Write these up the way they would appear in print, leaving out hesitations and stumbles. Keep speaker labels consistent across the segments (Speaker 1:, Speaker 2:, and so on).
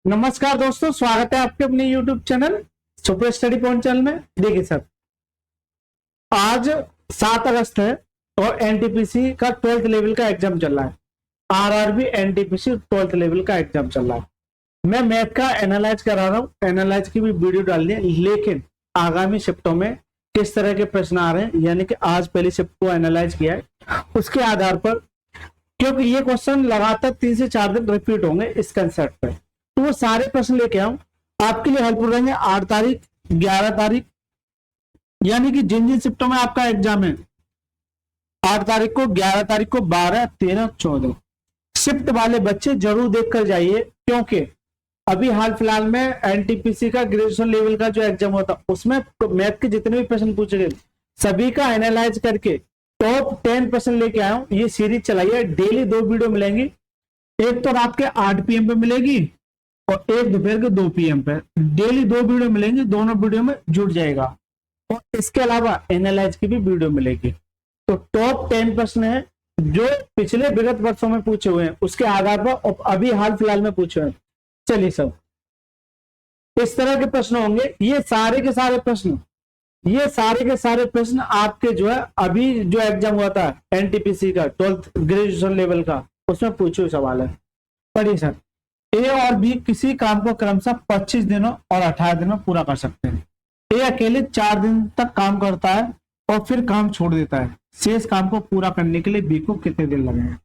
Speaker 1: नमस्कार दोस्तों, स्वागत है आपके अपने YouTube channel super study point channel में। देखिए सर, आज 7 अगस्त है और एनटीपीसी का 12th लेवल का एग्जाम चल रहा है। आरआरबी एनटीपीसी 12th लेवल का एग्जाम चल रहा है। मैं मैथ का एनालाइज करा रहा हूँ, एनालाइज की भी वीडियो डाल दी है, लेकिन आगामी शिफ्टों में किस तरह के प्रश्न आ रहे हैं, यानी कि आज पहली शिफ्ट को एनालाइज किया है, उसके आधार पर, क्योंकि ये क्वेश्चन लगातार 3 से 4 दिन रिपीट होंगे इस कंसेप्ट पे, तो वो सारे प्रश्न लेके आऊं आपके लिए हेल्पफुल रहेंगे। 8 तारीख, 11 तारीख, यानी कि जिन जिन शिफ्टों में आपका एग्जाम है, 8 तारीख को, 11 तारीख को, 12, 13, 14 शिफ्ट वाले बच्चे जरूर देख कर जाइए, क्योंकि अभी हाल फिलहाल में एनटीपीसी का ग्रेजुएशन लेवल का जो एग्जाम होता उसमें मैथ के जितने भी प्रश्न पूछे गए सभी का एनालाइज करके टॉप 10 प्रश्न लेके आया हूं। ये सीरीज चलाई है, डेली 2 वीडियो मिलेंगी, एक तो रात के 8 PM पे मिलेगी और एक दोपहर के 2 PM पे। डेली 2 वीडियो मिलेंगी, दोनों वीडियो में जुड़ जाएगा। और इसके अलावा एनालाइज की भी वीडियो मिलेगी। तो टॉप 10 प्रश्न है जो पिछले विगत वर्षों में पूछे हुए हैं, उसके आधार पर अभी हाल फिलहाल में पूछे हुए हैं। चलिए सब इस तरह के प्रश्न होंगे। ये सारे के सारे प्रश्न आपके जो है अभी जो एग्जाम हुआ था एनटीपीसी का 12th ग्रेजुएशन लेवल का, उसमें पूछे हुए सवाल है। पढ़िए सर, ए और बी किसी काम को क्रमशः 25 दिनों और 18 दिनों में पूरा कर सकते हैं। ए अकेले 4 दिन तक काम करता है और फिर काम छोड़ देता है। शेष काम को पूरा करने के लिए बी को कितने दिन लगेंगे?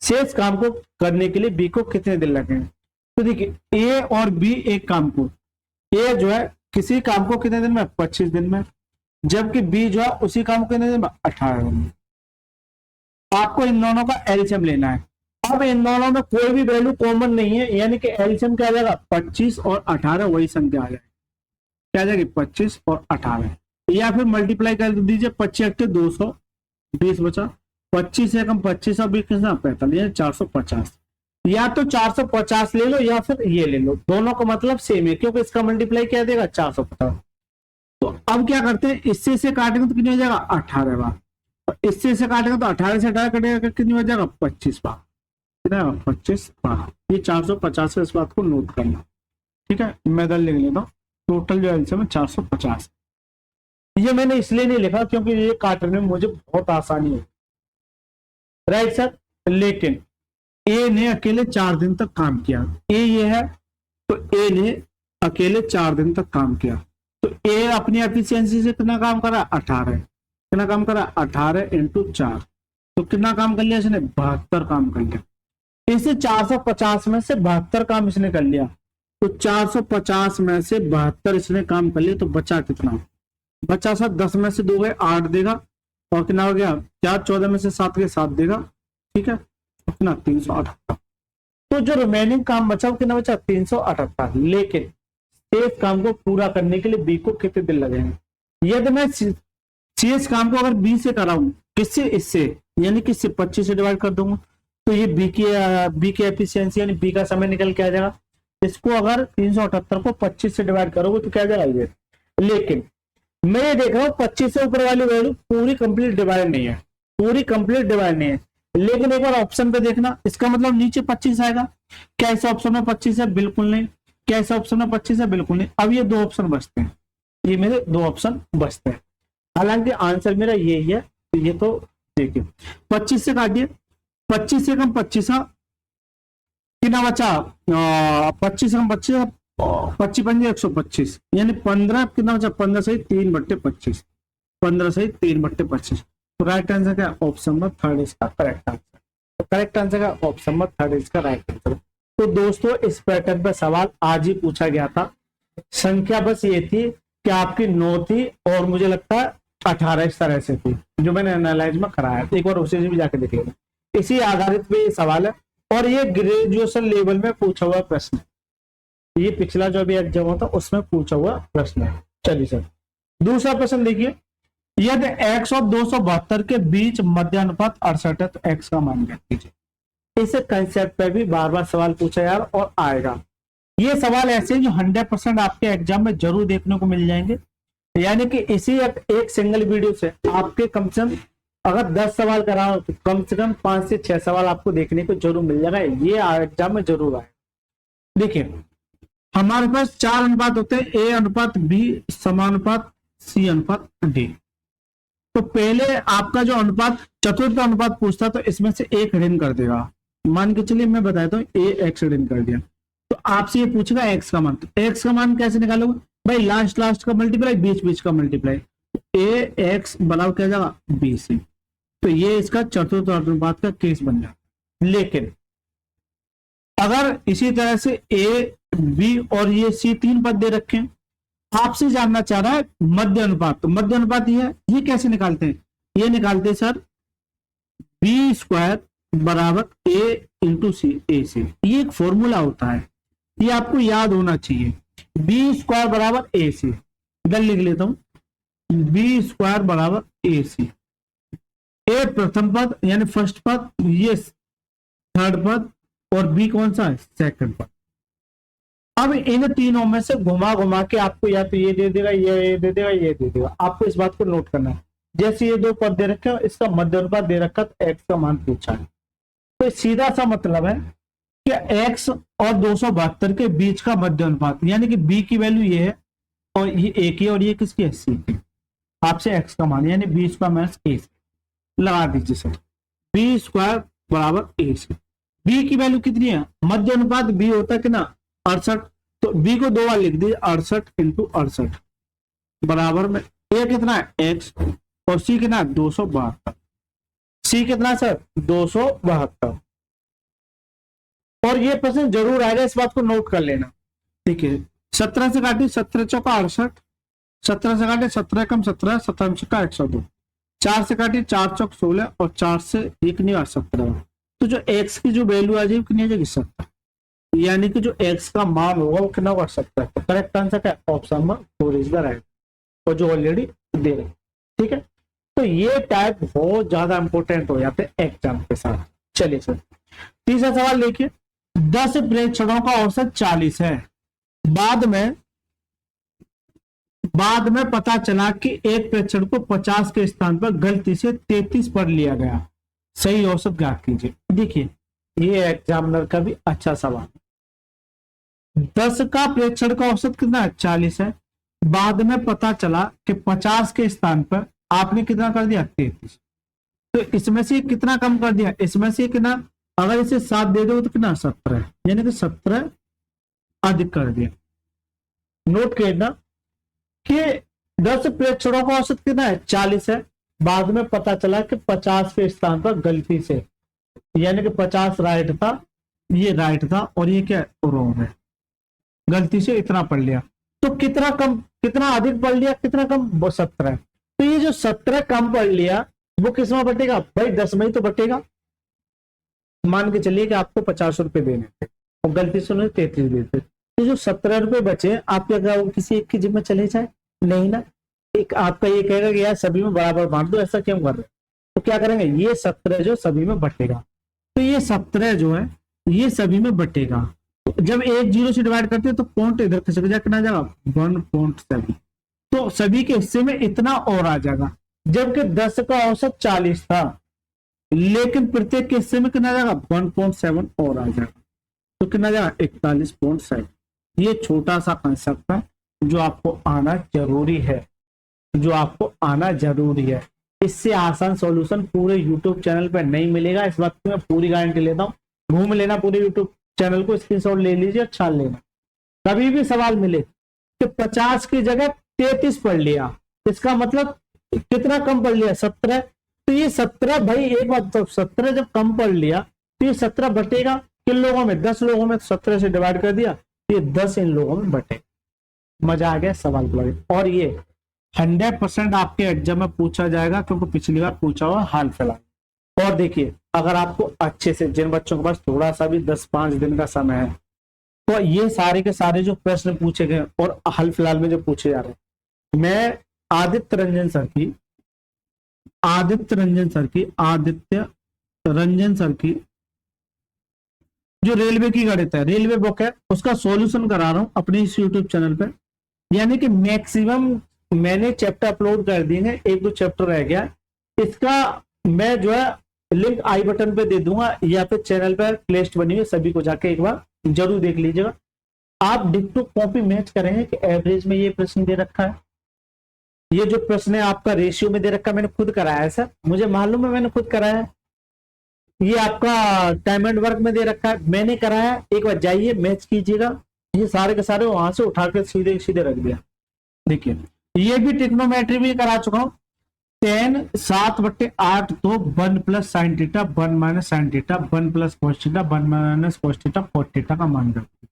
Speaker 1: शेष काम को करने के लिए बी को कितने दिन लगेंगे? तो देखिए, ए और बी एक काम को, ए जो है किसी काम को कितने दिन में? 25 दिन में, जबकि बी जो है उसी काम को कितने दिन में? 18 दिन में। आपको इन दोनों का एलसीएम लेना है। अब इन दोनों में कोई भी वैल्यू कॉमन नहीं है, यानी कि एलसीएम क्या आ जाएगा? 25 और 18 वही संख्या आ जाएगी। क्या आ जाएगी? 25 और 18, या फिर मल्टीप्लाई कर दीजिए। 25 × 200, 20 बचा। 25 एकम 25 और 20 कितना? 45, 450। या तो 450 ले लो या फिर ये ले लो, दोनों का मतलब सेम है, क्योंकि इसका मल्टीप्लाई क्या देगा? 450। तो अब क्या करते हैं, इससे से काटेंगे तो कितनी हो जाएगा? 18 बार। और इससे से काटेंगे तो 18 से 18 कटेगा, कितनी हो जाएगा? 25 बार। 25 बार। ये 450 है, इस बात को नोट करना, ठीक है। मैं इधर लिख लेता हूँ। टोटल जो एलसीएम है 450। ये मैंने इसलिए नहीं लिखा क्योंकि ये काटने में मुझे बहुत आसानी है, राइट सर। लेकिन ए ने अकेले 4 दिन तक काम किया, ए ये है, तो ए ने अकेले 4 दिन तक काम किया, तो ए अपनी एफिशिएंसी से कितना काम करा? 18। कितना काम करा? 18 × 4, तो कितना काम कर लिया इसने? 72 काम कर लिया। इसे 450 में से 72 काम इसने कर लिया, तो 450 में से 72 इसने काम कर लिया, तो बचा कितना? बचा सर 10 में से 2 गए 8 देगा, और कितना हो गया? 4, 14 में से 7 गए 7 देगा, ठीक है। कितना? 378। तो जो रिमेनिंग काम बचा वो कितना बचा? 378। लेकिन शेष काम को पूरा करने के लिए बी को कितने दिन लगेंगे? यदि मैं शेष काम को अगर बी से कराऊं, किससे? इससे, यानी कि 25 से डिवाइड कर दूंगा, तो ये बी की एफिशिएंसी यानी बी का समय निकल के आ जाएगा। इसको अगर 378 को 25 से डिवाइड करोगे तो क्या जाएगा ये? लेकिन मैं ये देख रहा हूँ 25 से ऊपर वाली वैल्यू पूरी कंप्लीट डिवाइड नहीं है, लेकिन एक बार ऑप्शन पे देखना, इसका मतलब नीचे 25 आएगा। क्या इस ऑप्शन में 25 है? बिल्कुल नहीं। क्या इस ऑप्शन में 25 है? बिल्कुल नहीं। अब ये 2 ऑप्शन बचते हैं, ये मेरे 2 ऑप्शन बचते हैं, हालांकि आंसर मेरा यही है। ये तो देखिए 25 से काटिए, 25 से कम 25 कितना बचा? 25 से कम 25, 25 पंजे 125, यानी 15 कितना बचा? 15 सही 3/25, 15 सही 3/25। तो राइट आंसर क्या? ऑप्शन नंबर 3 इसका करेक्ट आंसर। तो करेक्ट आंसर का ऑप्शन नंबर 3 इसका राइट आंसर। तो दोस्तों, इस पैटर्न पे सवाल आज ही पूछा गया था। संख्या बस ये थी कि आपकी 9 थी और मुझे लगता है 18 इस तरह से थी, जो मैंने एनालाइज में कराया। एक बार उसे भी जाके देख लेना, इसी आधारित पे ये सवाल है, और ये ग्रेजुएशन लेवल में पूछा हुआ प्रश्न है। ये पिछला जो भी एग्जाम होता उसमें पूछा हुआ प्रश्न है। चलिए सर, दूसरा प्रश्न देखिए, यदि x और 272 के बीच मध्य अनुपात 68 है तो x का मान ज्ञात कीजिए। इस कंसेप्ट पे भी बार बार सवाल पूछा यार और आएगा। ये सवाल ऐसे जो 100% आपके एग्जाम में जरूर देखने को मिल जाएंगे, यानी कि इसी एक सिंगल वीडियो से आपके कम से कम अगर 10 सवाल कराओ तो कम से कम 5 से 6 सवाल आपको देखने को जरूर मिल जाएगा। ये एग्जाम में जरूर आएगा। देखिए हमारे पास 4 अनुपात होते हैं, ए अनुपात बी समानुपात सी अनुपात डी। तो पहले आपका जो अनुपात चतुर्थ अनुपात पूछता तो इसमें से एक ऋण कर देगा। मान के चलिए मैं बताता हूँ ए एक्स ऋण कर दिया, तो आपसे ये पूछेगा एक्स का मान। तो एक्स का मान कैसे निकालोगे भाई, लास्ट का मल्टीप्लाई, बीच का मल्टीप्लाई। ए एक्स बराबर क्या जाएगा बी सी। तो ये इसका चतुर्थ अनुपात का केस बन जाता। लेकिन अगर इसी तरह से ए बी और ये सी 3 पद दे रखे हैं, आपसे जानना चाह रहा है मध्य अनुपात। तो मध्य अनुपात ये कैसे निकालते हैं, ये निकालते हैं सर बी स्क्वायर बराबर ए इंटू सी, ए सी। ये एक फॉर्मूला होता है, ये आपको याद होना चाहिए। बी स्क्वायर बराबर ए सी, इधर लिख लेता हूं बी स्क्वायर बराबर ए सी। ए प्रथम पद यानी फर्स्ट पद, ये थर्ड पद, और बी कौन सा है सेकंड पद। अब इन तीनों में से घुमा घुमा के आपको या तो ये दे देगा, ये दे देगा, ये दे देगा। आपको इस बात को नोट करना है। जैसे ये 2 पद दे रखे हैं, इसका मध्य अनुपात दे रखा तो एक्स का मान पूछा है, तो सीधा सा मतलब है कि एक्स और 272 के बीच का मध्य अनुपात, यानी कि बी की वैल्यू ये है और ये ए की, और ये किसकी है सी की। आपसे एक्स का मान यानी बी स्क्वायर माइनस ए सी लगा दीजिए सर। बी स्क्वायर बराबर ए सी। बी की वैल्यू कितनी है, मध्य अनुपात बी होता है कि ना 68, तो बी को 2 बार लिख दीजिए 68 इंटू 68 बराबर में ए कितना है एक्स और सी कितना है 272। सी कितना सर 272। और ये प्रश्न जरूर आएगा, इस बात को नोट कर लेना। ठीक है, 17 से काटिए 17 चौका 68, 17 से काटिए 17 कम 17, 17 चौका 102, 4 से काटिए 4 चौक 16 और 4 से 1 नहीं आ 17। तो जो एक्स की जो वैल्यू आ जाएगी कितनी आ जाएगी 70, यानी कि जो एक्स का मान होगा वो कितना होगा 70। तो करेक्ट आंसर क्या option number 4 is the right, और जो ऑलरेडी दे रहे। ठीक है, तो ये टाइप बहुत ज्यादा इंपॉर्टेंट हो जाते हैं एग्जाम के साथ। चलिए सर तीसरा सवाल देखिए, 10 प्रेक्षणों का औसत 40 है। बाद में पता चला कि एक प्रेक्षण को 50 के स्थान पर गलती से 33 पर लिया गया, सही औसत ज्ञात कीजिए। देखिए ये एग्जामिनर का भी अच्छा सवाल। 10 का प्रेक्षण का औसत कितना है 40 है, बाद में पता चला कि 50 के स्थान पर आपने कितना कर दिया 33, तो इसमें से कितना कम कर दिया, इसमें से कितना, अगर इसे 7 दे दो तो कितना 17, यानी कि 17 अधिक कर दिया। नोट करना कि 10 प्रेक्षणों का औसत कितना है 40 है, बाद में पता चला कि 50 के स्थान पर गलती से, यानी कि 50 राइट था, ये राइट था और ये क्या रॉन्ग है, गलती से इतना पढ़ लिया। तो कितना कम, कितना अधिक पढ़ लिया, कितना कम, 17। तो ये जो 17 कम पढ़ लिया वो किस में बटेगा भाई 10 में ही तो बटेगा। मान के चलिए कि आपको 50 रुपए देने थे और गलती से उन्होंने 33 देते, तो जो 17 रुपए बचे आप क्या किसी एक की जिम्मे चले जाए, नहीं ना। एक आपका ये कहेगा कि यार सभी में बराबर बांट दो, ऐसा क्यों कर रहे, तो क्या करेंगे ये 17 जो सभी में बटेगा, तो ये 17 जो है ये सभी में बटेगा। जब एक 0 से डिवाइड करते हैं तो पॉइंट इधर खिसक जाए, कितना जाएगा 1.7, तो सभी के हिस्से में इतना और आ जाएगा। जबकि 10 का औसत 40 था, लेकिन प्रत्येक के हिस्से में कितना जाएगा 1.7 और आ जाएगा, तो कितना जाएगा 41.7। ये छोटा सा कंसेप्ट है जो आपको आना जरूरी है, जो आपको आना जरूरी है। इससे आसान सॉल्यूशन पूरे YouTube चैनल पर नहीं मिलेगा, इस बात की मैं पूरी गारंटी लेता हूँ। घूम लेना पूरे YouTube चैनल को, स्क्रीनशॉट ले लीजिए, छान लेना। कभी भी सवाल मिले कि 50 की जगह 33 पढ़ लिया, इसका मतलब कितना कम पढ़ लिया 17, तो ये 17 भाई एक बात तो 17 जब कम पढ़ लिया तो ये 17 बटेगा किन लोगों में, 10 लोगों में, 17 से डिवाइड कर दिया, ये 10 इन लोगों में बटेगा। मजा आ गया सवाल के बारे। और ये 100% आपके एग्जाम में पूछा जाएगा, क्योंकि पिछली बार पूछा हुआ हाल फिलहाल। और देखिए अगर आपको अच्छे से, जिन बच्चों के पास थोड़ा सा भी 10-5 दिन का समय है, तो ये सारे के सारे जो प्रश्न पूछे गए और हाल फिलहाल में जो पूछे जा रहे हैं, मैं आदित्य रंजन सर की जो रेलवे की गणित है, रेलवे बुक है, उसका सॉल्यूशन करा रहा हूं अपने इस यूट्यूब चैनल पे। यानी कि मैक्सिमम मैंने चैप्टर अपलोड कर दिए हैं, 1-2 चैप्टर रह गया। इसका मैं जो है लिंक आई बटन पे दे दूंगा, या फिर चैनल पर प्लेलिस्ट बनी हुई, सभी को जाके एक बार जरूर देख लीजिएगा। आप डिक्टो कॉपी मैच करेंगे कि एवरेज में ये प्रश्न दे रखा है, ये जो प्रश्न है आपका रेशियो में दे रखा है, मैंने खुद कराया है सर, मुझे मालूम है मैंने खुद कराया है। ये आपका टाइम एंड वर्क में दे रखा है, मैंने कराया, एक बार जाइए मैच कीजिएगा। ये सारे के सारे वहां से उठा के सीधे सीधे रख दिया। देखिए ये भी ट्रिग्नोमेट्री भी करा चुका हूं। 10 7/8 तो 1 plus sine theta 1 minus sine theta 1 plus cos theta 1 minus cos theta cot theta का मान रखिए।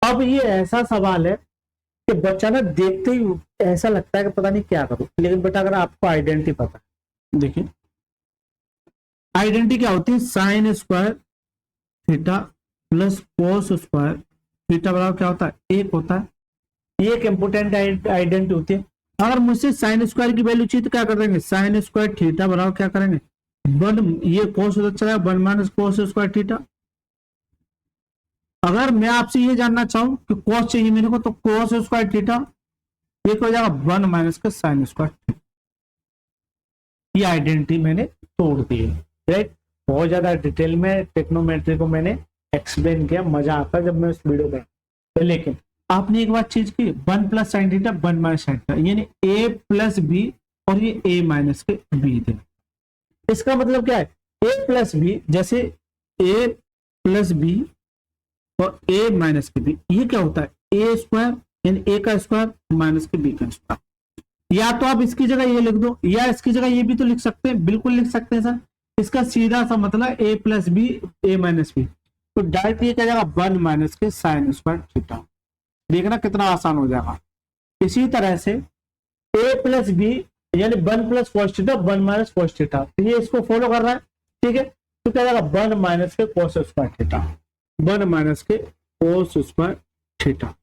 Speaker 1: अब ये ऐसा सवाल है कि बच्चा ना देखते ही ऐसा लगता है कि पता नहीं क्या करूं, लेकिन बेटा अगर आपको आइडेंटिटी पता है, देखिए आइडेंटिटी क्या होती है, sine square theta plus cos square theta बराबर क्या होता है, एक होता है। ये एक इंपोर्टेंट आइडेंटिटी होती है। अगर मुझसे साइन स्क्वायर की वैल्यू चाहिए तो क्या कर देंगे, साइन स्क्वायर थीटा बराबर क्या करेंगे, 1 ये कोस चला 1 माइनस कोस स्क्वायर थीटा। अगर मैं आपसे ये जानना चाहूं कि कोस चाहिए मेरे को, तो कोस स्क्वायर थीटा ये हो जाएगा 1 माइनस का साइन स्क्वायर थीटा। ये आइडेंटिटी मैंने तोड़ दी है, राइट। बहुत ज्यादा डिटेल में ट्रिग्नोमेट्री को मैंने एक्सप्लेन किया, मजा आता है जब मैं उस वीडियो में, तो लेकिन आपने एक बात चीज की, 1 plus sine theta 1 minus sine theta, यानी a प्लस बी और ये a माइनस के बी थे। इसका मतलब क्या है, a प्लस बी, जैसे a प्लस बी और a माइनस के बी, ये क्या होता है a स्क्वायर, यानी a का स्क्वायर माइनस के b का स्क्वायर। या तो आप इसकी जगह ये लिख दो, या इसकी जगह ये भी तो लिख सकते हैं, बिल्कुल लिख सकते हैं सर। इसका सीधा सा मतलब a plus b a minus b, तो डायरेक्ट ये क्या जाएगा 1 माइनस के साइन स्क्वायर थीटा। देखना कितना आसान हो जाएगा। इसी तरह से a प्लस बी यानी 1 plus cos theta 1 minus cos theta, ये इसको फॉलो कर रहा है, ठीक है। तो क्या जाएगा 1 माइनस के कॉस स्क्वायर थीटा, 1 माइनस के कॉस स्क्वायर थीटा,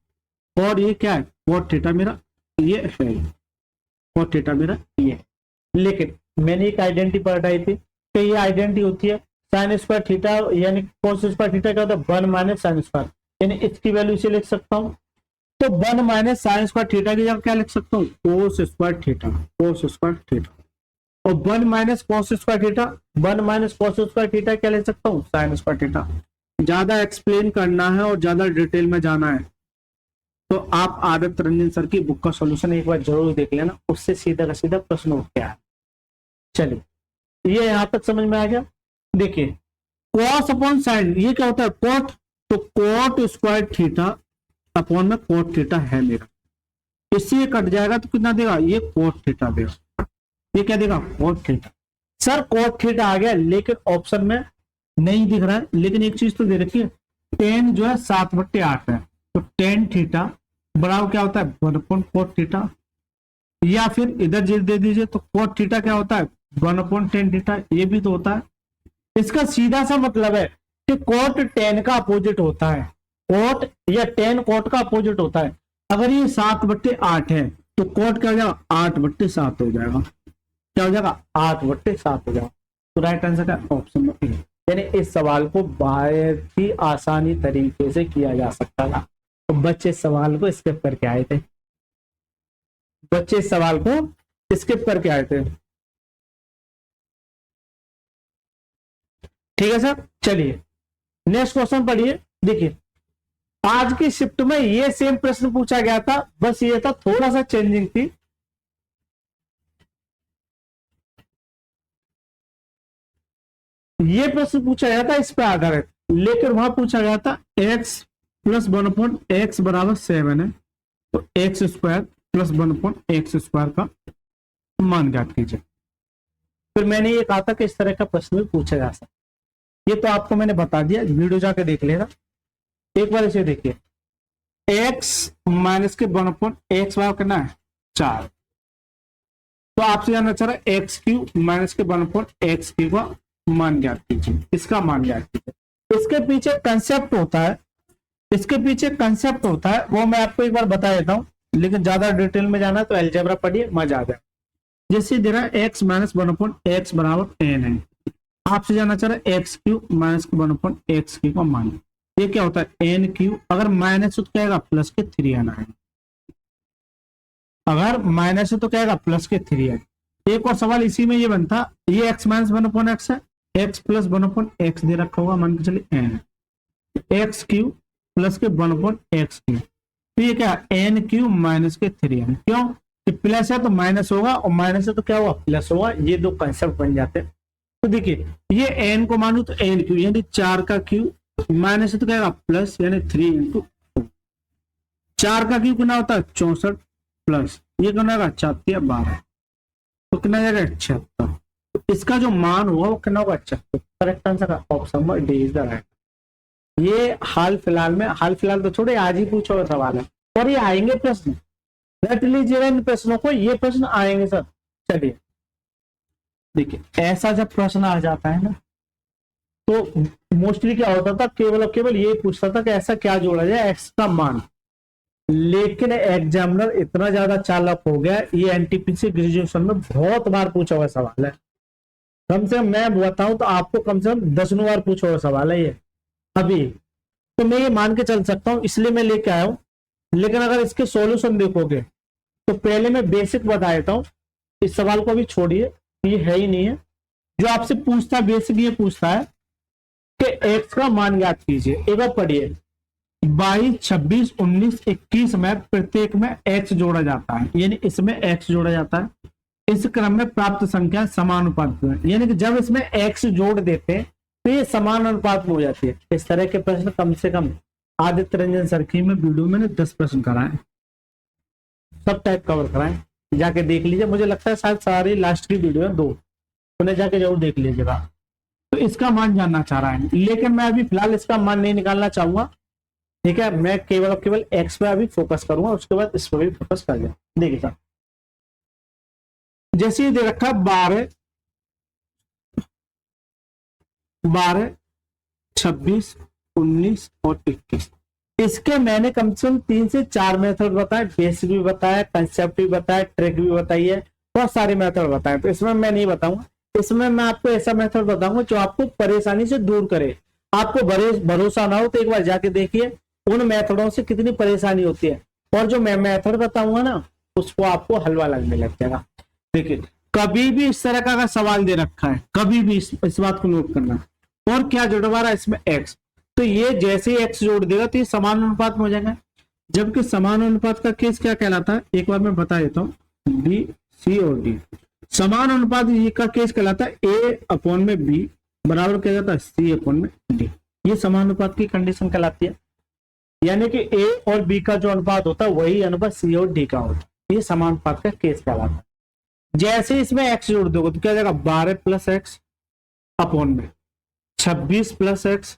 Speaker 1: और ये क्या है कॉट थीटा मेरा ये है, कॉट थीटा मेरा ये। लेकिन मैंने एक आइडेंटिटी पढ़ाई थी, तो ये आइडेंटिटी होती है साइन स्क्वायर थीटा यानी कॉस स्क्वायर थीटा क्या होता है 1 माइनस साइन स्क्वायर, यानी इसकी वैल्यू इसे लिख सकता हूं। तो 1 माइनस साइन स्क्वायर थीटा की जगह क्या लिख सकता हूँ, cos square theta, cos square theta. और 1 minus cos square theta, 1 minus cos square theta क्या लिख सकता हूँ, साइन स्क्वायर थीटा। ज्यादा एक्सप्लेन करना है और ज्यादा डिटेल में जाना है तो आप आदित्य रंजन सर की बुक का सॉल्यूशन एक बार जरूर देख लेना, उससे सीधा का सीधा प्रश्न उठ गया है। चलिए ये यहां तक समझ में आ गया। देखिए कॉस अपॉन साइन ये क्या होता है कॉट, तो कॉट स्क्वायर थीटा अपॉन में कॉट थीटा है मेरा, इससे ये कट जाएगा तो कितना देगा, ये कॉट थीटा देगा, ये क्या देगा cot theta. Sir cot theta आ गया, लेकिन ऑप्शन में नहीं दिख रहा है। लेकिन एक चीज तो दे रखी है, 10 जो है 7/8 है, तो 10 थीटा बराबर क्या होता है 1 कॉट थीटा, या फिर इधर जे दे दीजिए तो कॉट थीटा क्या होता है 1/10 थीटा, ये भी तो होता है। इसका सीधा सा मतलब है कि कॉट 10 का अपोजिट होता है, कॉट या 10 कॉट का अपोजिट होता है। अगर ये 7/8 है तो कॉट क्या हो जाएगा 8/7 हो जाएगा, क्या हो जाएगा 8/7 हो जाएगा। तो राइट आंसर का ऑप्शन में, यानी इस सवाल को बहुत ही आसानी तरीके से किया जा सकता था। तो बच्चे सवाल को स्किप करके आए थे, बच्चे सवाल को स्किप करके आए थे। ठीक है सर, चलिए नेक्स्ट क्वेश्चन पढ़िए। देखिए आज की शिफ्ट में ये सेम प्रश्न पूछा गया था, बस ये था थोड़ा सा चेंजिंग थी। ये प्रश्न पूछा गया था इस पे आधारित, लेकिन वहां पूछा गया था x प्लस 1/x बराबर 7 है, तो x square plus 1/x square का मान ज्ञात कीजिए। फिर मैंने ये कहा था कि इस तरह का प्रश्न भी पूछा जा सकता, ये तो आपको मैंने बता दिया, वीडियो जाके देख लेना एक बार। इसे देखिए x माइनस के 1/x बराबर करना है 4, तो आपसे जानना चाह रहा है x³ माइनस के 1/x³ का मान ज्ञात कीजिए, इसका मान ज्ञात कीजिए। इसके पीछे कंसेप्ट होता है, इसके पीछे कंसेप्ट होता है, वो मैं आपको एक बार बता देता हूं, लेकिन ज्यादा डिटेल में जाना है तो अलजेब्रा पढ़िए, मजा आ जाए। जैसे दे रहा है x माइनस 1/x बराबर n है, आपसे जानना चाह रहा है x³ माइनस के 1/x³ का मान, ये क्या होता है n³, अगर माइनस है तो क्या आएगा प्लस के 3n आएगा, अगर माइनस है तो क्या आएगा प्लस के 3n। एक और सवाल इसी में ये बनता, ये x माइनस 1/x है, x प्लस 1/x दे रखा होगा, मान के चलिए n, x³ प्लस के 1/x क्यू। तो ये क्या एन क्यू माइनस के 3n। क्यों कि प्लस है तो माइनस होगा और माइनस है तो क्या होगा प्लस होगा। ये दो कंसेप्ट बन जाते हैं। तो देखिए ये एन को मानू तो एन क्यू यानी 4 का क्यू माइनस है तो क्या प्लस यानी 3 इंटू 4 का क्यू कितना होता है 64 प्लस ये कितना होगा 4 12 तो कितना जाएगा 76। तो इसका जो मान होगा वो कितना होगा 76। करेक्ट आंसर का option number D is the right. ये हाल फिलहाल तो छोड़े आज ही पूछा हुआ सवाल है और ये आएंगे प्रश्न रट लीजिएगा इन प्रश्नों को। ये प्रश्न आएंगे सर। चलिए देखिए ऐसा जब प्रश्न आ जाता है ना तो मोस्टली क्या होता था केवल और केवल ये पूछता था कि ऐसा क्या जोड़ा जाए एक्स का मान। लेकिन एग्जामिनर इतना ज्यादा चालाक हो गया ये एनटीपीसी ग्रेजुएशन में बहुत बार पूछा हुआ सवाल है। कम से कम मैं बताऊं तो आपको कम से कम 10 बार पूछा हुआ सवाल है ये अभी। तो मैं ये मान के चल सकता हूं इसलिए मैं लेके आया हूं। लेकिन अगर इसके सॉल्यूशन देखोगे तो पहले मैं बेसिक बता देता हूं। इस सवाल को अभी छोड़िए ये है ही नहीं है। जो आपसे पूछता है बेसिक ये पूछता है कि एक्स का मान ज्ञात कीजिए। एक बार पढ़िए 22 26 19 21 में प्रत्येक में एक्स जोड़ा जाता है यानी इसमें एक्स जोड़ा जाता है। इस क्रम में प्राप्त संख्या समानुपात में यानी कि जब इसमें एक्स जोड़ देते हैं तो ये समान अनुपात में हो जाती है। इस तरह के प्रश्न कम से कम आदित्य रंजन सर की में वीडियो मैंने 10 प्रश्न कराए सब टाइप कवर कराए जाके देख लीजिए। मुझे लगता है शायद सारी लास्ट की वीडियो है 2 उन्हें जाके जरूर देख लीजिएगा। तो इसका मान जानना चाह रहा है लेकिन मैं अभी फिलहाल इसका मान नहीं निकालना चाहूंगा। ठीक है मैं केवल और केवल एक्स पे अभी फोकस करूंगा उसके बाद इस पर भी फोकस कर दिया। देखिए सर जैसे ये दे रखा 12 26 19 और 21 इसके मैंने कम से कम 3 से 4 मेथड बताए। बेसिक भी बताया कंसेप्ट भी बताया ट्रिक भी बताई है बहुत सारे मेथड बताए। तो इसमें मैं नहीं बताऊंगा। इसमें मैं आपको ऐसा मेथड बताऊंगा जो आपको परेशानी से दूर करे। आपको भरोसा ना हो तो एक बार जाके देखिए उन मेथडों से कितनी परेशानी होती है और जो मैं मेथड बताऊंगा ना उसको आपको हलवा लगने लग जाएगा। देखिए कभी भी इस तरह का अगर सवाल दे रखा है कभी भी इस बात को नोट करना और क्या जुड़वा रहा है इसमें एक्स तो ये जैसे ही एक्स जोड़ देगा तो ये समान अनुपात में हो जाएगा। जबकि समान अनुपात का केस क्या कहलाता है एक बार मैं बता देता हूँ बी सी और डी। समान अनुपात का केस कहलाता है ए अपॉन में बी बराबर क्या जाता है सी अपॉन में डी। ये समान अनुपात की कंडीशन कहलाती है यानी कि ए और बी का जो अनुपात होता है वही अनुपात सी और डी का होता है। ये समान अनुपात का केस कहलाता है। जैसे इसमें एक्स जोड़ दोगे तो क्या जाएगा 12 प्लस एक्स अपॉन में 26 प्लस एक्स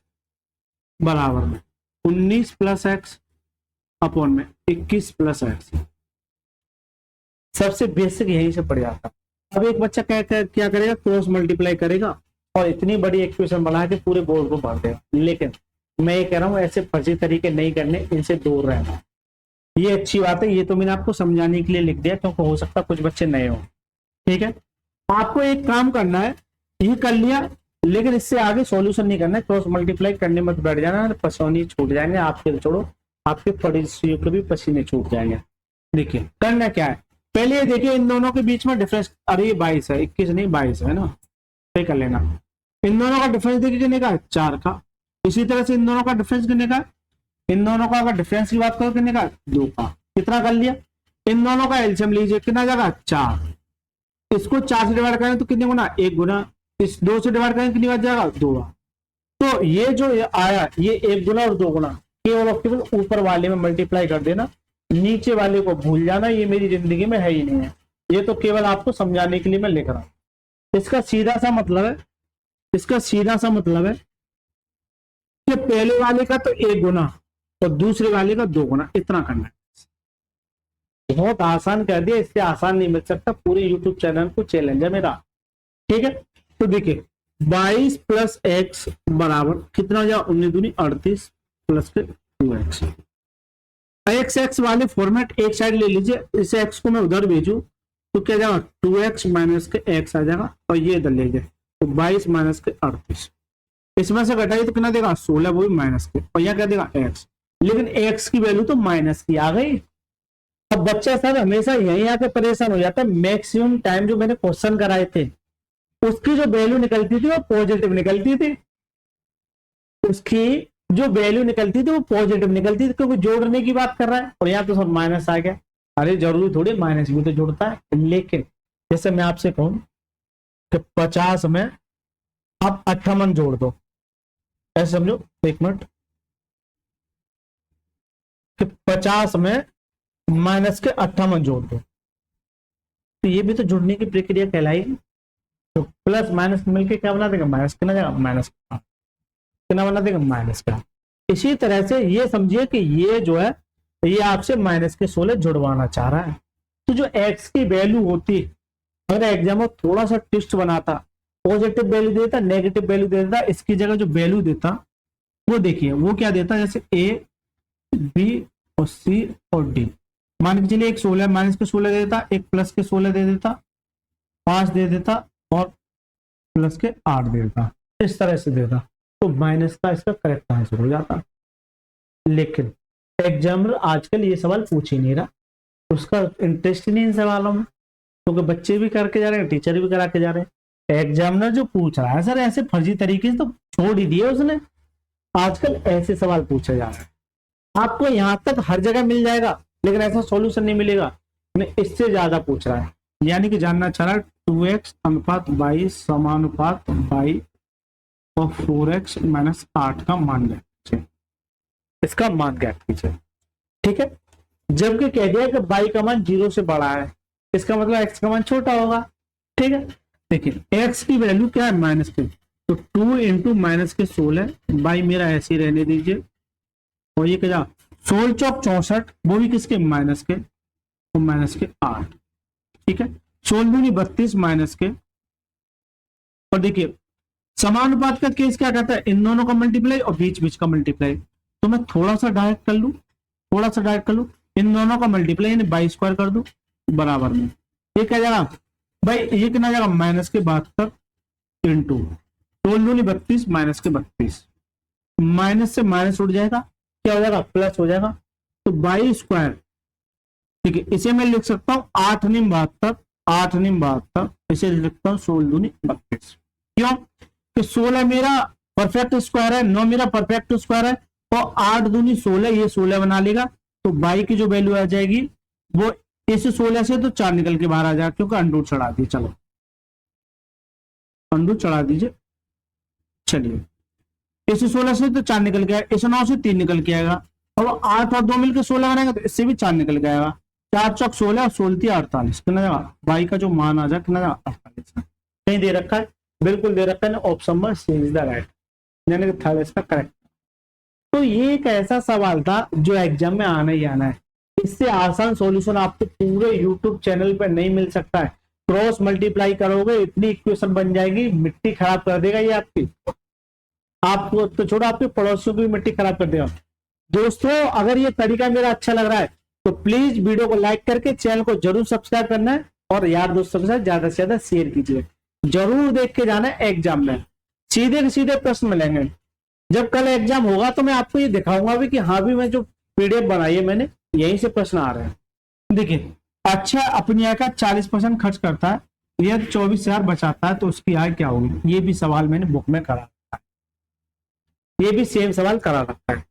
Speaker 1: बराबर में 19 प्लस एक्स अपॉन में 21 प्लस एक्स। सबसे बेसिक यहीं से पड़ जाता। अब एक बच्चा क्या करेगा क्रॉस मल्टीप्लाई करेगा और इतनी बड़ी इक्वेशन बना के पूरे बोर्ड को भर देगा। लेकिन मैं ये कह रहा हूं ऐसे फर्जी तरीके नहीं करने इनसे दूर रहना। ये अच्छी बात है। ये तो मैंने आपको समझाने के लिए लिख दिया क्योंकि हो सकता कुछ बच्चे नए हो। ठीक है आपको एक काम करना है ये कर लिया लेकिन इससे आगे सॉल्यूशन नहीं करना है। क्रॉस मल्टीप्लाई करने मत बैठ जाना पसीने छूट जाएंगे आपके। छोड़ो आपके पड़ोसियों के भी पसीने छूट जाएंगे। देखिए करना क्या है पहले ये देखिए इन दोनों के बीच में डिफरेंस। अरे ये 22 है 21 नहीं 22 है ना सही कर लेना। इन दोनों का डिफरेंस देखिए कितने का 4 का। इसी तरह से इन दोनों का डिफरेंस कितने का इन दोनों का अगर डिफरेंस की बात करो कितने का 2 का। कितना कर लिया इन दोनों का एलसीएम लीजिए कितना जाएगा 4। इसको 4 से डिवाइड करें तो कितने गुना 1 गुना। इस 2 से डिवाइड करें कितनी बार जाएगा 2 बार। तो ये जो आया ये 1 गुना और 2 गुना केवल और केवल ऊपर वाले में मल्टीप्लाई कर देना नीचे वाले को भूल जाना। ये मेरी जिंदगी में है ही नहीं है। ये तो केवल आपको समझाने के लिए मैं लिख रहा हूं। इसका सीधा सा मतलब है कि पहले वाले का तो 1 गुना और दूसरे वाले का 2 गुना इतना करना है। बहुत आसान कर दिया इससे आसान नहीं मिल सकता। पूरे यूट्यूब चैनल को चैलेंज है मेरा। ठीक है तो देखिए 22 प्लस एक्स बराबर कितना हो जाए 19 दूनी 38 प्लस 2x। एक्स एक्स वाले फॉर्मेट एक साइड ले लीजिए। इस एक्स को मैं उधर भेजू तो क्या जाएगा 2x माइनस के x आ जाएगा और ये इधर ले जाए तो 22 माइनस के 38। इसमें से घटाइए तो कितना देगा 16 वो भी माइनस के और यहाँ क्या देगा x। लेकिन x की वैल्यू तो माइनस की आ गई। अब बच्चा सर हमेशा यहीं आके परेशान हो जाता है। मैक्सिमम टाइम जो मैंने क्वेश्चन कराए थे उसकी जो वैल्यू निकलती थी वो पॉजिटिव निकलती थी। उसकी जो वैल्यू निकलती थी वो पॉजिटिव निकलती थी, क्योंकि जोड़ने की बात कर रहा है, और यहाँ तो सब माइनस आ गया। अरे जरूरी थोड़ी माइनस भी तो जोड़ता है। लेकिन जैसे मैं आपसे कहूं कि 50 में आप 58 जोड़ दो, ऐसे समझो, एक मिनट, कि 50 में माइनस के 58 जोड़ दो, तो ये भी तो जुड़ने की प्रक्रिया कहलाएगी। तो प्लस माइनस मिलके क्या बना देगा, माइनस कितना जाएगा, माइनस कितना बना देगा, माइनस का। इसी तरह से ये समझिए कि ये जो है ये आपसे माइनस के 16 जुड़वाना चाह रहा है। तो जो एक्स की वैल्यू होती, अगर एग्जाम में थोड़ा सा ट्विस्ट बनाता, पॉजिटिव वैल्यू देता, नेगेटिव वैल्यू देता, इसकी जगह जो वैल्यू देता वो देखिए वो क्या देता, जैसे ए बी और सी और डी, मान के चलिए एक 16 माइनस के 16 दे देता, एक प्लस के 16 दे देता, 5 दे देता और प्लस के 8 दे देता, इस तरह से देता, तो माइनस का इसका करेक्ट आंसर हो जाता। लेकिन एग्जामिनर आजकल ये सवाल पूछ ही नहीं रहा, उसका इंटरेस्ट ही नहीं इन सवालों में, क्योंकि बच्चे भी करके जा रहे हैं, टीचर भी करा के जा रहे हैं। एग्जामिनर जो पूछ रहा है सर ऐसे फर्जी तरीके से तो छोड़ ही दिए उसने, आजकल ऐसे सवाल पूछे जा रहे हैं। आपको यहां तक हर जगह मिल जाएगा, लेकिन ऐसा सॉल्यूशन नहीं मिलेगा, इससे ज्यादा पूछ रहा है, यानी कि जानना चाह रहा है 2x अनुपात y समानुपात y और 4x माइनस 8 का मान ज्ञात कीजिए, इसका मान ज्ञात कीजिए। ठीक है, जबकि कह दिया कि y का मान 0 से बड़ा है, इसका मतलब x का मान छोटा होगा। ठीक है, देखिए x की वैल्यू क्या है, माइनस की, तो 2 इंटू माइनस के 16, y मेरा ऐसे ही रहने दीजिए, और ये क्या 16 चौक 64, वो भी किसके, माइनस के, और माइनस के 8। ठीक है, 16 दूनी 32 माइनस के, और देखिए समानुपात का केस क्या कहता है, इन दोनों का मल्टीप्लाई और बीच बीच का मल्टीप्लाई। तो मैं थोड़ा सा डायरेक्ट कर लू, इन दोनों का मल्टीप्लाई यानी 22 स्क्वायर कर दू बराबर में, ये क्या जाएगा भाई, ये कितना जाएगा, माइनस के 72 इंटू 16 दूनी 32 माइनस के 32, माइनस से माइनस उठ जाएगा, क्या हो जाएगा, प्लस हो जाएगा, तो 22 स्क्वायर। ठीक है, इसे मैं लिख सकता हूँ 8 निम 72, 8 निम 72, इसे लिखता हूँ 16 दूनी 32। क्यों कि 16 मेरा परफेक्ट स्क्वायर है, 9 मेरा परफेक्ट स्क्वायर है, और 8 दूनी 16, ये 16 बना लेगा, तो y की जो वैल्यू आ जाएगी वो इस 16 से तो 4 निकल के बाहर आ जाएगा, क्योंकि अंडू चढ़ा दिए, चलो अंडू चढ़ा दीजिए, चलिए इस 16 से तो 4 निकल के आएगा, इस 9 से 3 निकल के आएगा, और 8 और 2 मिलकर 16 बनाएगा, तो इससे भी 4 निकल के आएगा, 4 चौक 16 और 16 48, कितना जाएगा, y का जो मान आ जाए कितना जाएगा, 48। कहीं दे रखा है, बिल्कुल दे रखा है ना, option number C is the right, यानी कि थर्ड इसका करेक्ट। तो ये एक ऐसा सवाल था जो एग्जाम में आना ही आना है, इससे आसान सॉल्यूशन आपको पूरे यूट्यूब चैनल पर नहीं मिल सकता है। क्रॉस मल्टीप्लाई करोगे इतनी इक्वेशन बन जाएगी, मिट्टी खराब कर देगा ये आपकी, आपको तो छोड़ो आपके पड़ोसियों की भी मिट्टी खराब कर देगा। दोस्तों अगर ये तरीका मेरा अच्छा लग रहा है तो प्लीज वीडियो को लाइक करके चैनल को जरूर सब्सक्राइब करना है, और यार दोस्तों के साथ ज्यादा से ज्यादा शेयर कीजिए। जरूर देख के जाना है, एग्जाम में सीधे के सीधे प्रश्न मिलेंगे। जब कल एग्जाम होगा तो मैं आपको ये दिखाऊंगा भी कि हाँ भी मैं जो पीडीएफ बनाई है मैंने, यहीं से प्रश्न आ रहे हैं। देखिए, अच्छा अपनी आय का 40% खर्च करता है, यदि 24,000 बचाता है तो उसकी आय क्या होगी, ये भी सवाल मैंने बुक में करा रखा है, ये भी सेम सवाल करा रखा है।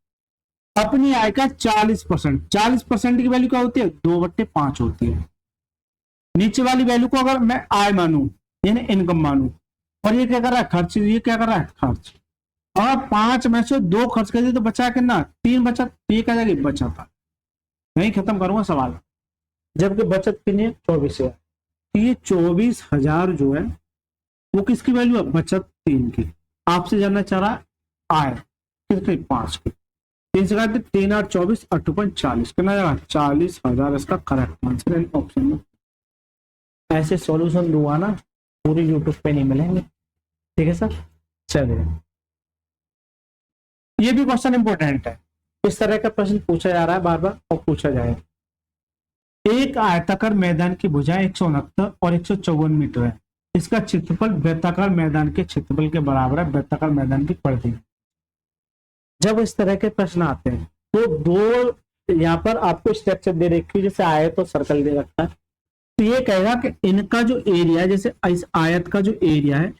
Speaker 1: अपनी आय का 40%, 40% की वैल्यू क्या होती है, 2/5 होती है। नीचे वाली वैल्यू को अगर मैं आय मानू यानी इनकम मानू, और ये क्या कर रहा है, खर्च, ये क्या कर रहा है, खर्च, और 5 में से 2 खर्च कर दिए तो बचा कितना, 3 बचा, ये क्या जाएगी, बचत। नहीं खत्म करूंगा सवाल, जबकि बचत कितनी है, 24,000, ये 24,000 जो है वो किसकी वैल्यू है, बचत 3 की। आपसे जानना चाह रहा है आय कितनी, 5 की, 3 से काटते 3 8 24 8.40, कितना जाएगा, 40,000 इसका करेक्ट आंसर है ऑप्शन में। ऐसे सॉल्यूशन दूंगा ना पूरे यूट्यूब पे नहीं मिलेंगे, ठीक है सर। चलिए, ये भी क्वेश्चन इंपॉर्टेंट है, इस तरह का प्रश्न पूछा जा रहा है बार बार, और पूछा जाएगा। एक आयताकार मैदान की भुजाएं 169 और 154 मीटर है, इसका क्षेत्रफल वृत्ताकार मैदान के क्षेत्रफल के बराबर है, वृत्ताकार मैदान की परिधि। जब इस तरह के प्रश्न आते हैं तो दो यहाँ पर आपको स्ट्रक्चर दे रखी है, जैसे आयत और सर्कल दे रखा है, तो ये कहेगा कि इनका जो एरिया है, जैसे इस आयत का जो एरिया है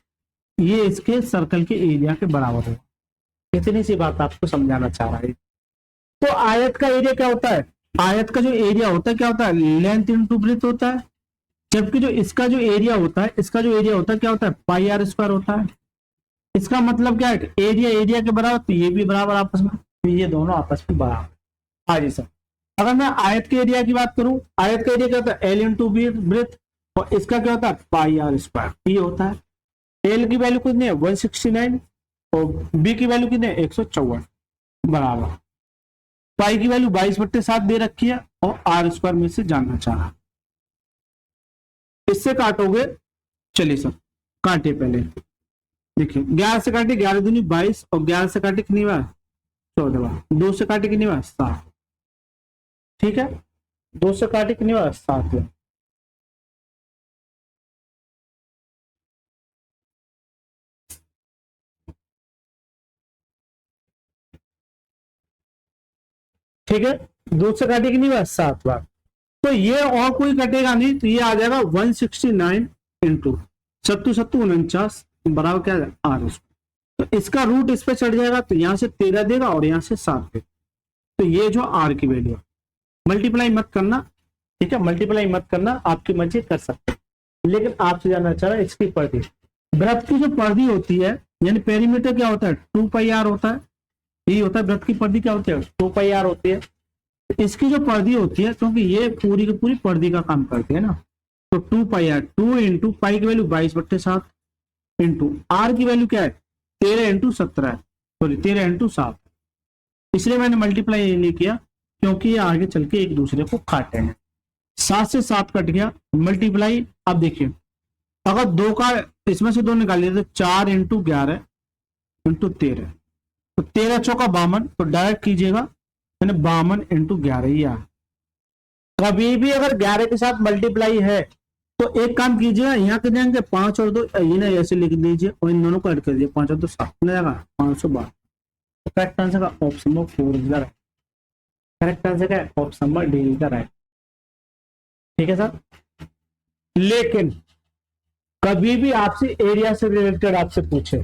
Speaker 1: ये इसके सर्कल के एरिया के बराबर होगा, इतनी सी बात आपको समझाना चाह रहा है। तो आयत का एरिया क्या होता है, आयत का जो एरिया होता है क्या होता है, लेंथ इंटू ब्रेथ होता है। जबकि जो इसका जो एरिया होता है, इसका जो एरिया होता है क्या होता है, पाई आर स्क्वायर होता है। इसका मतलब क्या है, एरिया एरिया के बराबर, तो ये भी बराबर आपस में, तो ये दोनों आपस में बराबर। हाँ जी सर। अगर मैं आयत के एरिया की बात करूं, आयत का एरिया क्या होता है, एल इंटू बी ब्रेथ, और इसका क्या होता है, पाई आर स्क्वायर, ये होता है। एल की वैल्यू कितनी है 169, और बी की वैल्यू कितनी है 154, बराबर। पाई की वैल्यू 22/7 दे रखी है, और आर स्क्वायर में से जानना चाहा। इससे काटोगे, चलिए सर काटे पहले, देखिए 11 से काटे 11 दूनी 22, और 11 से काटे कितनी बार 14, 2 से काटे कितनी बार 7, ठीक है, 2 से काटे कितनी बार 7 बार। ठीक है, 2 से काटे कितनी बार 7 बार। तो ये और कोई कटेगा नहीं, तो ये आ जाएगा 169 इंटू 7 7 49 बराबर क्या है आर। तो इसका रूट इस पे चढ़ जाएगा, तो यहां से 13 देगा और यहां से 7 देगा। तो ये जो आर की वैल्यू है, मल्टीप्लाई मत करना, ठीक है, मल्टीप्लाई मत करना, आपकी मर्जी कर सकते हैं। लेकिन आपसे जानना चाह रहा है इसकी परिधि, वृत्त की जो परिधि होती है, यानी पेरीमीटर क्या होता है 2 पाई आर होता है, यही होता है वृत्त की परिधि क्या होती है 2 पाई आर होती है। इसकी जो परिधि होती है, क्योंकि ये पूरी की पूरी परिधि का काम करती है ना, तो 2 पाई आर, 2 इंटू पाई की वैल्यू 22/7 इंटू आर की वैल्यू क्या है 13 इंटू 17, सॉरी 13 इंटू 7। इसलिए मैंने मल्टीप्लाई नहीं किया, क्योंकि ये आगे चल के एक दूसरे को काटे हैं। 7 से 7 कट गया, मल्टीप्लाई। अब देखिए, अगर 2 का इसमें से 2 निकालिए तो 4 इंटू 11 इंटू 13, तो 13 चौका 52, तो डायरेक्ट कीजिएगा, मैंने 52 इंटू 11 ही आ। कभी भी अगर 11 के साथ मल्टीप्लाई है, तो एक काम कीजिएगा, यहाँ के जाएंगे 5 और 2, इन्हें ऐसे लिख दीजिए, और इन दोनों को ऐड कर दीजिए, 5 और 2 7 हो जाएगा 512। करेक्ट आंसर का option number 4 is the right. Correct answer का option number D is the right. ठीक है सर। लेकिन कभी भी आपसे एरिया से रिलेटेड आपसे पूछे,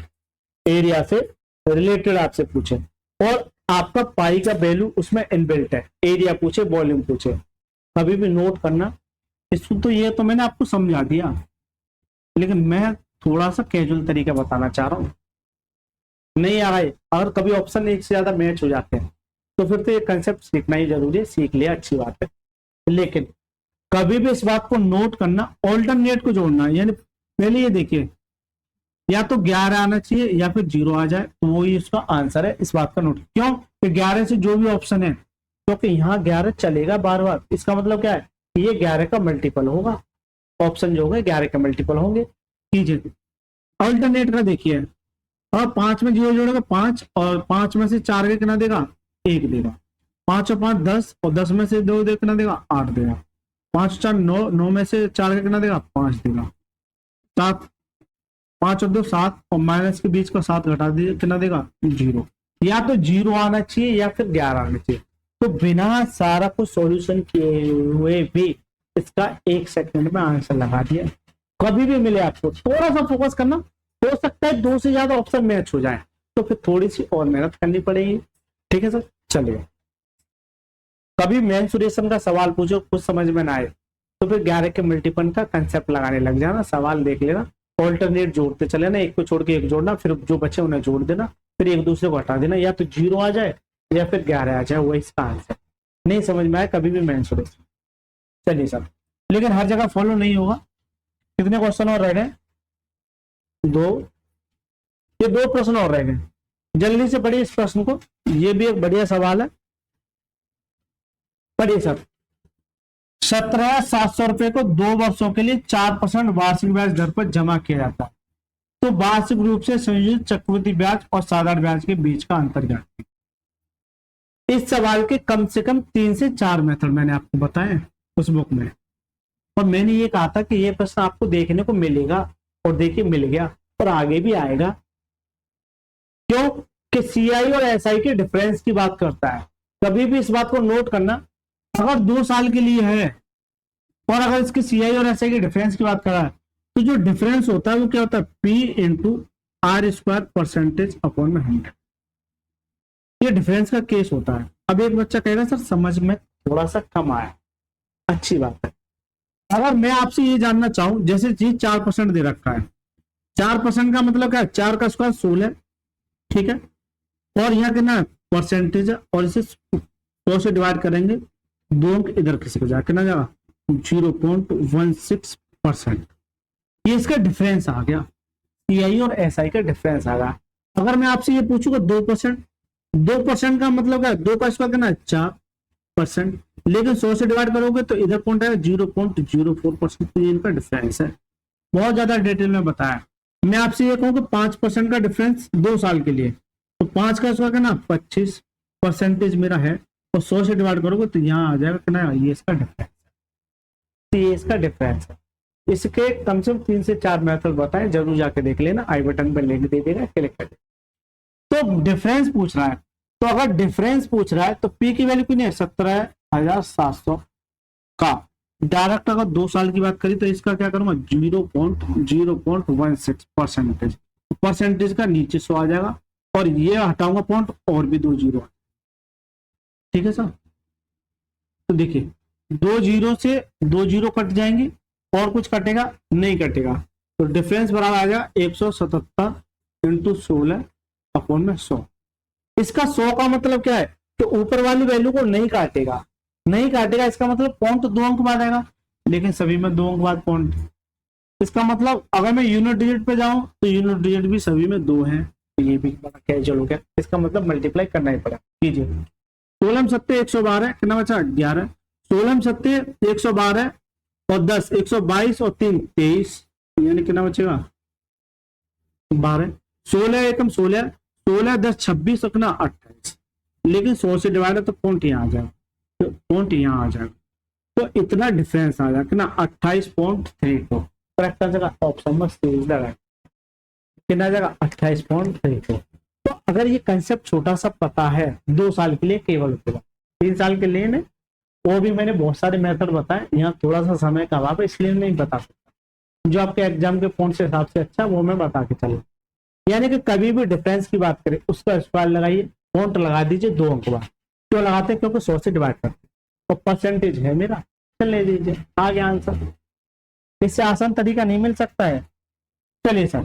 Speaker 1: एरिया से रिलेटेड आपसे पूछे, और आपका पाई का वैल्यू उसमें इनबिल्ट है, एरिया पूछे वॉल्यूम पूछे, कभी भी नोट करना। इसको तो ये तो मैंने आपको समझा दिया, लेकिन मैं थोड़ा सा कैजुअल तरीका बताना चाह रहा हूं। नहीं आ रहा है, अगर कभी ऑप्शन एक से ज्यादा मैच हो जाते हैं, तो फिर तो ये कंसेप्ट सीखना ही जरूरी है, सीख लिया अच्छी बात है। लेकिन कभी भी इस बात को नोट करना, ऑल्टरनेट को जोड़ना, यानी पहले ये देखिए, या तो 11 आना चाहिए या फिर 0 आ जाए, तो वो ही इसका आंसर है। इस बात का नोट क्यों, कि 11 से जो भी ऑप्शन है, क्योंकि यहाँ 11 चलेगा बार बार, इसका मतलब क्या है, ये 11 का मल्टीपल होगा, ऑप्शन जो होंगे 11 के मल्टीपल होंगे। कीजिए अल्टरनेट का, देखिए और 5 में 0 जोड़ेगा 5, और 5 में से 4 के कितना देगा 1 देगा, 5 और 5 10, और 10 में से 2 कितना देगा 8 देगा, 5 4 9, 9 में से 4 के कितना देगा 5 देगा, 7 5 और 2 7, और माइनस के बीच का 7 घटा दीजिए, कितना देगा 0। या तो 0 आना चाहिए या फिर 11 आना चाहिए। तो बिना सारा कुछ सॉल्यूशन किए हुए भी इसका 1 सेकंड में आंसर लगा दिया। कभी भी मिले आपको, थोड़ा सा फोकस करना, हो सकता है 2 से ज्यादा ऑप्शन मैच हो जाए, तो फिर थोड़ी सी और मेहनत करनी पड़ेगी। ठीक है सर, चलिए। कभी मेंसुरेशन का सवाल पूछो, कुछ समझ में ना आए, तो फिर 11 के मल्टीपल का कंसेप्ट लगाने लग जाना, सवाल देख लेना, ऑल्टरनेट जोड़ते चले ना, एक को छोड़ के एक जोड़ना, फिर जो बचे उन्हें जोड़ देना, फिर एक दूसरे को हटा देना, या तो 0 आ जाए या फिर 11 आ जाए, वो इसका आंसर। नहीं समझ में आए कभी भी मेंसुरेशन, चलिए सर। लेकिन हर जगह फॉलो नहीं होगा। कितने क्वेश्चन और रह गए, 2, ये 2 प्रश्न और रह गए, जल्दी से पढ़िए इस प्रश्न को, ये भी एक बढ़िया सवाल है, पढ़िए सर। 17,700 रुपए को 2 वर्षों के लिए 4% वार्षिक ब्याज दर पर जमा किया जाता है, तो वार्षिक रूप से संयोजित चक्रवृद्धि ब्याज और साधारण ब्याज के बीच का अंतर जानते हैं। इस सवाल के कम से कम 3 से 4 मेथड मैंने आपको बताए उस बुक में, और मैंने ये कहा था कि ये प्रश्न आपको देखने को मिलेगा, और देखिए मिल गया, और आगे भी आएगा। क्यों कि सीआई और एसआई के डिफरेंस की बात करता है। कभी भी इस बात को नोट करना, अगर 2 साल के लिए है और अगर इसके सीआई और एसआई के डिफरेंस की बात कर रहा है, तो जो डिफरेंस होता है वो क्या होता है, P into r square percentage upon 100। ये डिफरेंस का केस होता है। अब एक बच्चा कहेगा सर समझ में थोड़ा सा कम आया, अच्छी बात है। अगर मैं आपसे ये जानना चाहूं, जैसे जी 4% दे रखा है, 4% का मतलब क्या है, 4 का स्क्वायर 16, ठीक है, और यहाँ कितना परसेंटेज है, और इसे 100 से डिवाइड करेंगे, 2 अंक इधर किसी को जाकर ना जाएगा 0.16%। ये इसका डिफरेंस आ गया, CI और SI का डिफरेंस आ गया। अगर मैं आपसे ये पूछूंगा 2% का मतलब क्या है, 2 का स्क्वायर कितना है 4%, लेकिन 100 से डिवाइड करोगे तो इधर पॉइंट आएगा 0.04%। तो ये इनका डिफरेंस है, बहुत ज्यादा डिटेल में बताया। मैं आपसे ये कहूँ कि 5% का डिफरेंस 2 साल के लिए, तो 5 का स्क्वायर कितना 25% मेरा है, और 100 से डिवाइड करोगे तो यहाँ आ जाएगा कितना, ये इसका डिफरेंस है। तो ये इसका डिफरेंस है। इसके कम से कम 3 से 4 मेथड बताएं, जरूर जाके देख लेना, आई बटन पर लिंक दे देगा, क्लिक कर देना। तो डिफरेंस पूछ रहा है, तो अगर डिफरेंस पूछ रहा है तो पी की वैल्यू कितनी है 17,700 का। डायरेक्ट अगर 2 साल की बात करी तो इसका क्या करूंगा 0.16%, परसेंटेज का नीचे 100 आ जाएगा, और ये हटाऊंगा पॉइंट और भी 2 जीरो, ठीक है सर। तो देखिए 2 जीरो से 2 जीरो कट जाएंगे, और कुछ कटेगा नहीं कटेगा, तो डिफरेंस बराबर आ जाएगा 177 इंटू 16 अपॉन में 100। इसका 100 का मतलब क्या है कि ऊपर वाली वैल्यू को नहीं काटेगा, नहीं काटेगा, इसका मतलब पॉइंट 2 अंक बाद आएगा, लेकिन सभी में 2 अंक बाद पॉइंट। इसका मतलब अगर मैं यूनिट डिजिट पे जाऊं तो यूनिट डिजिट भी सभी में 2 है, तो ये भी बड़ा कैजुअल हो गया। इसका मतलब मल्टीप्लाई करना ही पड़ा, कीजिए 16 सत्ते 112, कितना बचा 11, 16 सत्ते 112 और 10 122 और 3 23, यानी कितना बचेगा 12, 16 एकम 16, 16 10 26 और कितना 28, लेकिन 100 से डिवाइड है तो पॉइंट यहाँ आ जाएगा, तो पॉइंट यहाँ आ जाएगा, तो इतना डिफरेंस आ जाएगा कितना 28.32। करेक्ट आंसर का ऑप्शन में सी लगा, कितना आ जाएगा 28.32। तो अगर ये कंसेप्ट छोटा सा पता है 2 साल के लिए केवल होगा, 3 साल के लिए नहीं, वो भी मैंने बहुत सारे मेथड बताए, यहाँ थोड़ा सा समय का अभाव है इसलिए नहीं बता सकता, जो आपके एग्जाम के पॉइंट के हिसाब से अच्छा वो मैं बता के चलूँ। यानी कि कभी भी डिफरेंस की बात करें उसका स्क्वायर लगाइए, पॉइंट लगा दीजिए 2 अंक बाद, क्यों लगाते हैं क्योंकि 100 से डिवाइड करते, और परसेंटेज है मेरा, चल ले दीजिए, आ गया आंसर। इससे आसान तरीका नहीं मिल सकता है। चलिए सर,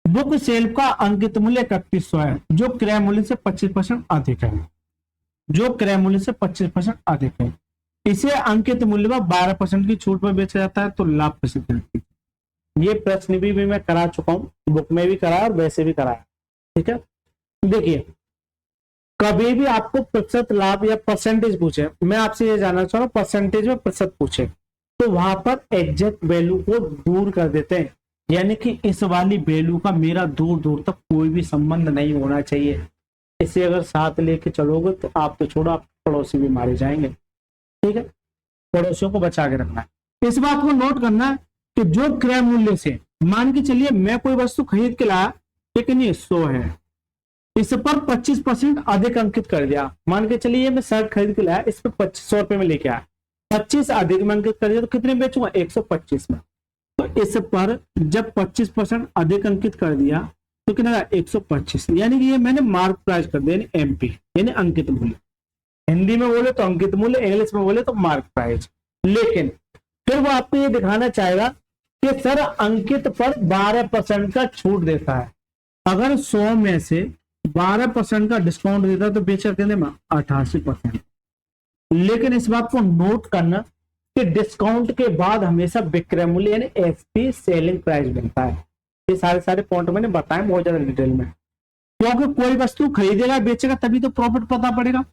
Speaker 1: बुक सेल का अंकित मूल्य 3100 है, जो क्रय मूल्य से 25% अधिक है, जो क्रय मूल्य से 25% अधिक है, इसे अंकित मूल्य पर 12% की छूट पर बेचा जाता है, तो लाभ कैसे करें। ये प्रश्न भी मैं करा चुका हूं, बुक में भी कराया और वैसे भी कराया, ठीक है। देखिए कभी भी आपको प्रतिशत लाभ या परसेंटेज पूछे, मैं आपसे ये जानना चाह रहा हूँ परसेंटेज में प्रतिशत पूछे, तो वहां पर एग्जैक्ट वैल्यू को दूर कर देते हैं, यानी कि इस वाली वैल्यू का मेरा दूर दूर तक कोई भी संबंध नहीं होना चाहिए। इसे अगर साथ लेके चलोगे तो आप तो छोड़ो, आप पड़ोसी भी मारे जाएंगे, ठीक है। पड़ोसियों को बचा के रखना है। इस बात को नोट करना है कि जो क्रय मूल्य से, मान के चलिए मैं कोई वस्तु खरीद के लाया, लेकिन ये 100 है, इस पर 25% अधिक अंकित कर दिया, मान के चलिए मैं शर्ट खरीद के लाया, इस पर 2500 रुपए में लेके आया, 25 अधिक में अंकित कर दिया, तो कितने में बेचूंगा 125 में। तो इस पर जब 25% अधिक अंकित कर दिया तो कितना 125, यानी कि ये मैंने मार्क प्राइस कर दिया, यानी MP, यानी अंकित मूल्य। हिंदी में बोले तो अंकित मूल्य, इंग्लिश में बोले तो मार्क प्राइस। लेकिन फिर वो आपको ये दिखाना चाहेगा कि सर अंकित पर 12% का छूट देता है, अगर 100 में से 12% का डिस्काउंट देता है तो बेचा कितने में 88%। लेकिन इस बात को नोट करना कि डिस्काउंट के बाद हमेशा विक्रय मूल्य यानी SP सेलिंग प्राइस मिलता है। ये सारे पॉइंट मैंने बताए बहुत ज्यादा डिटेल में, क्योंकि कोई वस्तु खरीदेगा बेचेगा तभी तो प्रॉफिट पता पड़ेगा।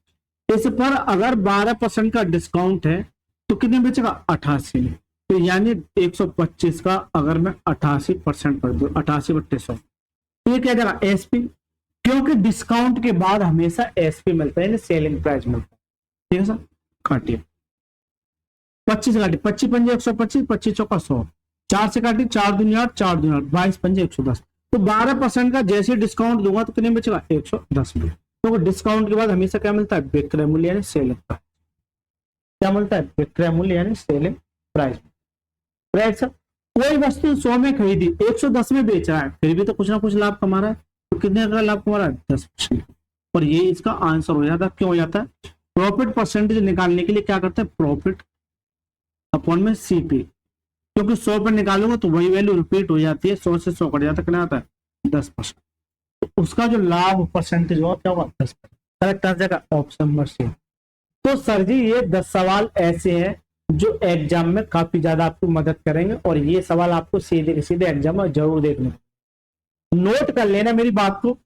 Speaker 1: इस पर अगर 12% का डिस्काउंट है तो कितने बेचेगा 88 में, तो यानी 125 का अगर मैं 88% कर दूं, 88/100, तो ये क्या जाएगा SP, क्योंकि डिस्काउंट के बाद हमेशा SP मिलता है, यानी सेलिंग प्राइस मिलता है, ठीक है सर। काटिए 25 काटिए, 25 पंजे 125, 25 चौका 100, 4 से काटिए 4 दूनी 8, 4 दूनी 8, 22 पंजे 110, तो 12% का जैसे डिस्काउंट दूंगा तो कितने बचेगा 110 में, तो डिस्काउंट के बाद हमेशा क्या मिलता है विक्रय मूल्य यानी सेलिंग प्राइस। क्या मिलता है विक्रय मूल्य यानी सेलिंग प्राइस। राइट सर, कोई वस्तु 100 में खरीदी 110 में बेच रहा है, फिर भी तो कुछ ना कुछ लाभ कमा रहा है, तो कितने का लाभ कमा रहा है 10%, और ये इसका आंसर हो जाता है। क्यों हो जाता है? प्रॉफिट परसेंटेज निकालने के लिए क्या करते हैं, प्रॉफिट अपॉन में सीपी, क्योंकि 100 पर निकालोगे तो वही वैल्यू रिपीट हो जाती है, 100 से 100 कट जाता है, कितना आता है 10%। तो उसका जो लाभ परसेंटेज होगा क्या होगा 10%। करेक्ट आंसर का ऑप्शन नंबर सी। तो सर जी ये 10 सवाल ऐसे हैं जो एग्जाम में काफी ज्यादा आपको मदद करेंगे, और ये सवाल आपको सीधे के सीधे एग्जाम में जरूर देखने, नोट कर लेना मेरी बात को।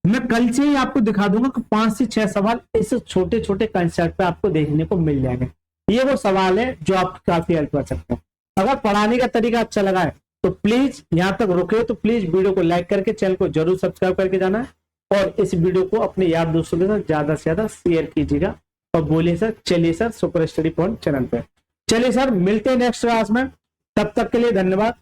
Speaker 1: मैं कल से ही आपको दिखा दूंगा कि 5 से 6 सवाल इस छोटे छोटे कंसेप्ट पे आपको देखने को मिल जाएंगे। ये वो सवाल है जो आपको काफी हेल्प कर सकते हैं। अगर पढ़ाने का तरीका अच्छा लगा है तो प्लीज, यहां तक रुके हो तो प्लीज वीडियो को लाइक करके चैनल को जरूर सब्सक्राइब करके जाना है, और इस वीडियो को अपने यार दोस्तों के साथ ज्यादा से ज्यादा शेयर कीजिएगा, और बोलिए सर चलिए sir super study point channel पे। चलिए सर मिलते हैं नेक्स्ट क्लास में, तब तक के लिए धन्यवाद।